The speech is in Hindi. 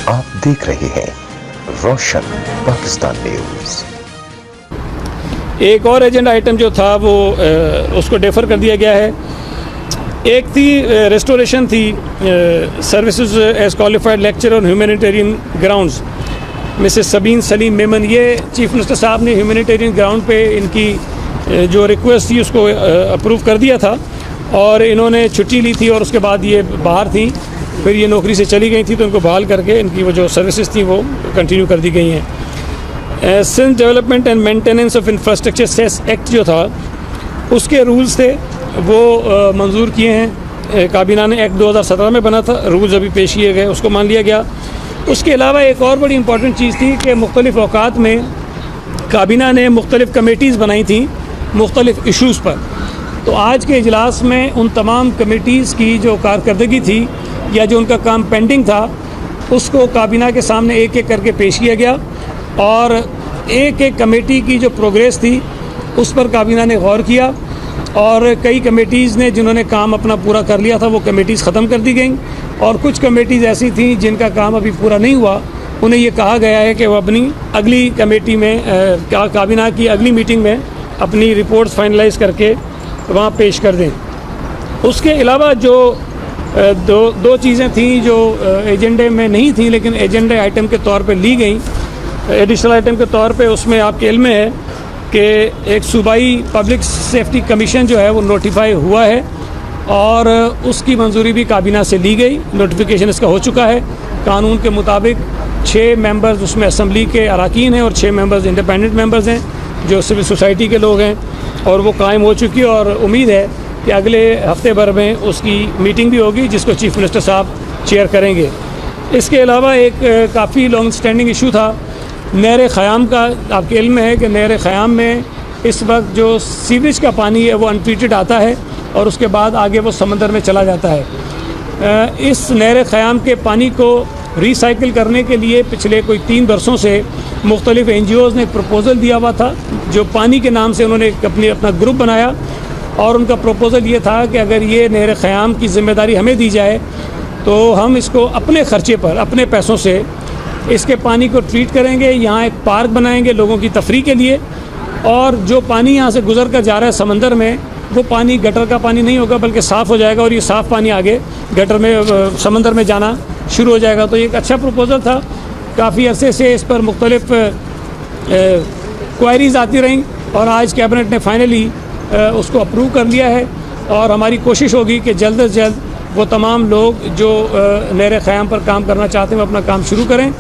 आप देख रहे हैं रोशन पाकिस्तान न्यूज। एक और एजेंडा आइटम जो था वो उसको डेफर कर दिया गया है। एक थी रेस्टोरेशन थी services as qualified lecturer on humanitarian grounds, Mrs Sabeen Saleem Memon. ये चीफ मिनिस्टर साहब ने ह्यूमैनिटेरियन ग्राउंड पे इनकी जो रिक्वेस्ट थी उसको अप्रूव कर दिया था और इन्होंने छुट्टी ली थी और उसके बाद ये बाहर थी, फिर ये नौकरी से चली गई थी तो इनको बहाल करके इनकी वो जो सर्विसेज थी वो कंटिन्यू कर दी गई हैं। Sindh development and maintenance of infrastructure cess act जो था उसके रूल्स थे वो मंजूर किए हैं काबीना ने। एक्ट 2017 में बना था, रूल्स अभी पेश किए गए, उसको मान लिया गया। उसके अलावा एक और बड़ी इंपॉर्टेंट चीज़ थी कि मुख्तलिफ़ औकात में काबीना ने मुख्तलिफ़ कमेटीज़ बनाई थी मुख्तलिफ़ इशूज़ पर। तो आज के इजलास में उन तमाम कमेटीज़ की जो कारकर्दगी थी या जो उनका काम पेंडिंग था उसको काबीना के सामने एक एक करके पेश किया गया और एक एक कमेटी की जो प्रोग्रेस थी उस पर काबीना ने गौर किया और कई कमेटीज़ ने जिन्होंने काम अपना पूरा कर लिया था वो कमेटीज़ ख़त्म कर दी गई और कुछ कमेटीज़ ऐसी थी जिनका काम अभी पूरा नहीं हुआ, उन्हें ये कहा गया है कि वो अपनी अगली कमेटी में काबीना की अगली मीटिंग में अपनी रिपोर्ट्स फाइनलाइज करके वहाँ पेश कर दें। उसके अलावा जो दो चीज़ें थीं जो एजेंडे में नहीं थी लेकिन एजेंडे आइटम के तौर पे ली गई एडिशनल आइटम के तौर पे, उसमें आपके इल्म में है कि एक सूबाई पब्लिक सेफ्टी कमीशन जो है वो नोटिफाई हुआ है और उसकी मंजूरी भी काबीना से ली गई। नोटिफिकेशन इसका हो चुका है। कानून के मुताबिक 6 मेंबर्स उसमें असम्बली के अरकान हैं और 6 मेंबर्स इंडिपेंडेंट मेंबर्स हैं जो सिविल सोसाइटी के लोग हैं और वो कायम हो चुकी है और उम्मीद है कि अगले हफ्ते भर में उसकी मीटिंग भी होगी जिसको चीफ मिनिस्टर साहब चेयर करेंगे। इसके अलावा एक काफ़ी लॉन्ग स्टैंडिंग इशू था नहर ख़याम का। आपके इल्म है कि नहर ख़याम में इस वक्त जो सीवेज का पानी है वो अनट्रीटेड आता है और उसके बाद आगे वो समंदर में चला जाता है। इस नहर ख़याम के पानी को रिसाइकिल करने के लिए पिछले कोई 3 बरसों से मुख्तलिफ़ NGOs ने एक प्रपोज़ल दिया हुआ था जो पानी के नाम से उन्होंने अपना ग्रुप बनाया और उनका प्रपोज़ल ये था कि अगर ये नहर ख़याम की ज़िम्मेदारी हमें दी जाए तो हम इसको अपने ख़र्चे पर अपने पैसों से इसके पानी को ट्रीट करेंगे, यहाँ एक पार्क बनाएंगे लोगों की तफरीह के लिए और जो पानी यहाँ से गुजर कर जा रहा है समंदर में वो पानी गटर का पानी नहीं होगा बल्कि साफ़ हो जाएगा और ये साफ़ पानी आगे गटर में समंदर में जाना शुरू हो जाएगा। तो ये एक अच्छा प्रपोज़ल था। काफ़ी अरसे से इस पर मुख्तलिफ़ क्वायरीज़ आती रहीं और आज कैबिनेट ने फाइनली उसको अप्रूव कर लिया है और हमारी कोशिश होगी कि जल्द से जल्द वो तमाम लोग जो नहर ख़याम पर काम करना चाहते हैं वो अपना काम शुरू करें।